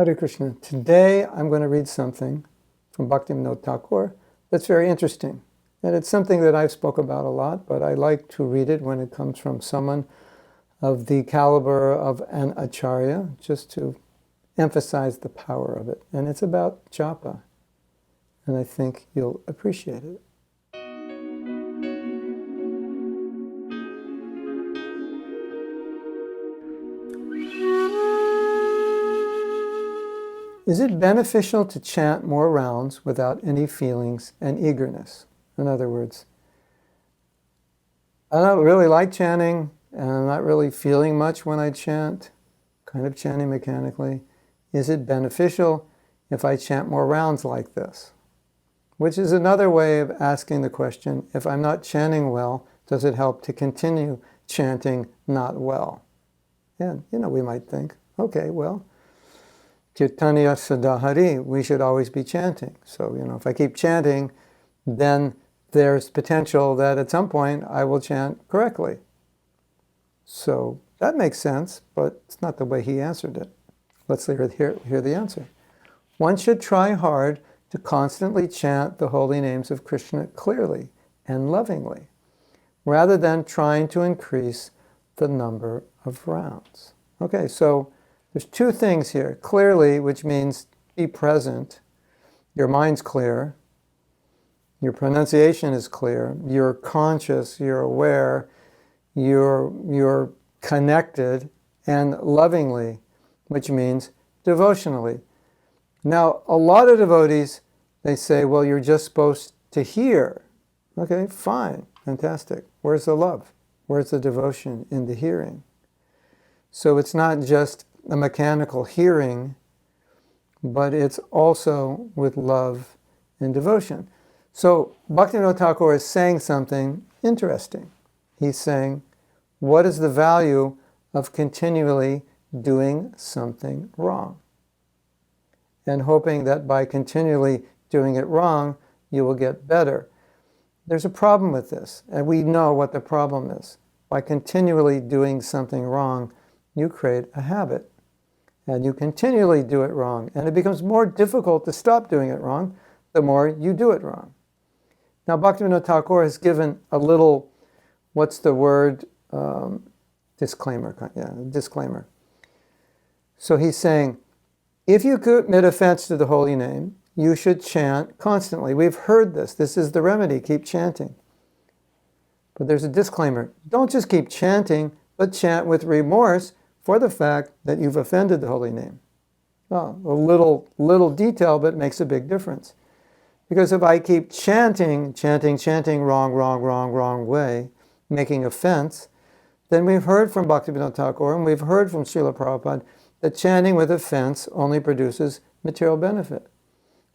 Hare Krishna. Today I'm going to read something from Bhaktivinoda Thakur that's very interesting. And it's something that I've spoke about a lot, but I like to read it when it comes from someone of the caliber of an acharya, just to emphasize the power of it. And it's about japa. And I think you'll appreciate it. Is it beneficial to chant more rounds without any feelings and eagerness? In other words, I don't really like chanting, and I'm not really feeling much when I chant, kind of chanting mechanically. Is it beneficial if I chant more rounds like this? Which is another way of asking the question, if I'm not chanting well, does it help to continue chanting not well? And, we might think, okay, well, Kirtaniya Sadahari, we should always be chanting. So, if I keep chanting, then there's potential that at some point I will chant correctly. So that makes sense, but it's not the way he answered it. Let's hear the answer. One should try hard to constantly chant the holy names of Krishna clearly and lovingly, rather than trying to increase the number of rounds. Okay, so there's two things here. Clearly, which means be present. Your mind's clear. Your pronunciation is clear. You're conscious. You're aware. You're connected, and lovingly, which means devotionally. Now, a lot of devotees, they say, well, you're just supposed to hear. Okay, fine, fantastic. Where's the love? Where's the devotion in the hearing? So it's not just a mechanical hearing, but it's also with love and devotion. So Bhaktivinoda Thakur is saying something interesting. He's saying, what is the value of continually doing something wrong? And hoping that by continually doing it wrong, you will get better. There's a problem with this, and we know what the problem is. By continually doing something wrong, you create a habit. And you continually do it wrong. And it becomes more difficult to stop doing it wrong the more you do it wrong. Now, Bhaktivinoda Thakur has given a little, what's the word? Disclaimer. Yeah, disclaimer. So he's saying, if you commit offense to the holy name, you should chant constantly. We've heard this. This is the remedy. Keep chanting. But there's a disclaimer. Don't just keep chanting, but chant with remorse for the fact that you've offended the holy name. Well, a little detail, but it makes a big difference. Because if I keep chanting, wrong way, making offense, then we've heard from Bhaktivinoda Thakur and we've heard from Srila Prabhupada that chanting with offense only produces material benefit.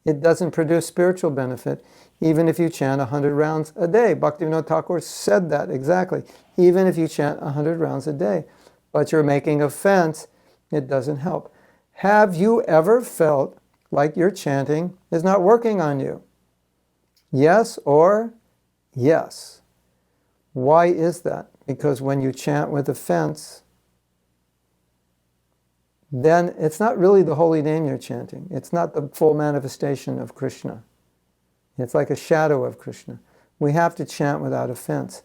It doesn't produce spiritual benefit, even if you chant 100 rounds a day. Bhaktivinoda Thakur said that exactly. Even if you chant 100 rounds a day, but you're making offense, it doesn't help. Have you ever felt like your chanting is not working on you? Yes or yes. Why is that? Because when you chant with offense, then it's not really the holy name you're chanting. It's not the full manifestation of Krishna. It's like a shadow of Krishna. We have to chant without offense.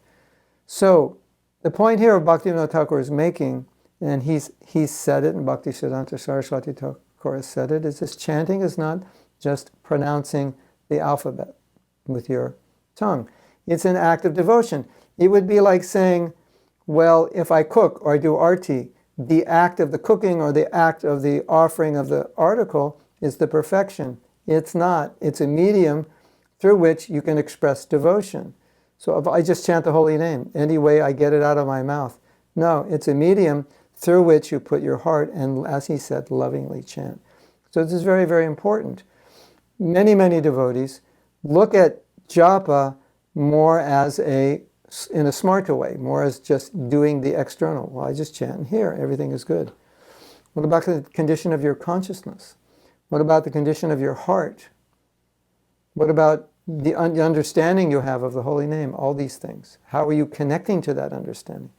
So the point here of Bhaktivinoda Thakur is making, and he's said it, and Bhaktisiddhanta Saraswati Thakur has said it, is this chanting is not just pronouncing the alphabet with your tongue. It's an act of devotion. It would be like saying, well, if I cook or I do arti, the act of the cooking or the act of the offering of the article is the perfection. It's not. It's a medium through which you can express devotion. So if I just chant the holy name, any way I get it out of my mouth. No, it's a medium through which you put your heart and, as he said, lovingly chant. So this is very, very important. Many, many devotees look at japa more as in a smarter way, more as just doing the external. Well, I just chant and hear, everything is good. What about the condition of your consciousness? What about the condition of your heart? What about the understanding you have of the holy name? All these things. How are you connecting to that understanding?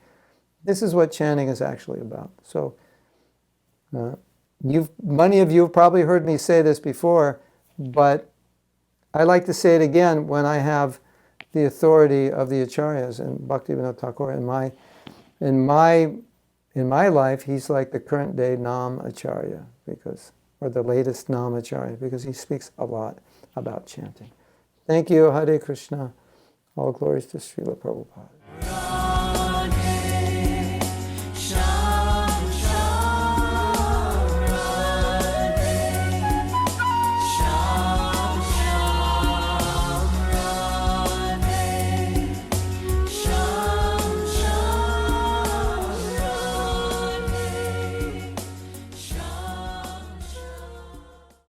This is what chanting is actually about. So Many of you have probably heard me say this before, but I like to say it again when I have the authority of the acharyas and Bhaktivinoda Thakur in my life. He's like the current day Nam Acharya, or the latest Nam Acharya, because he speaks a lot about chanting. Thank you. Hare Krishna. All glories to Srila Prabhupada.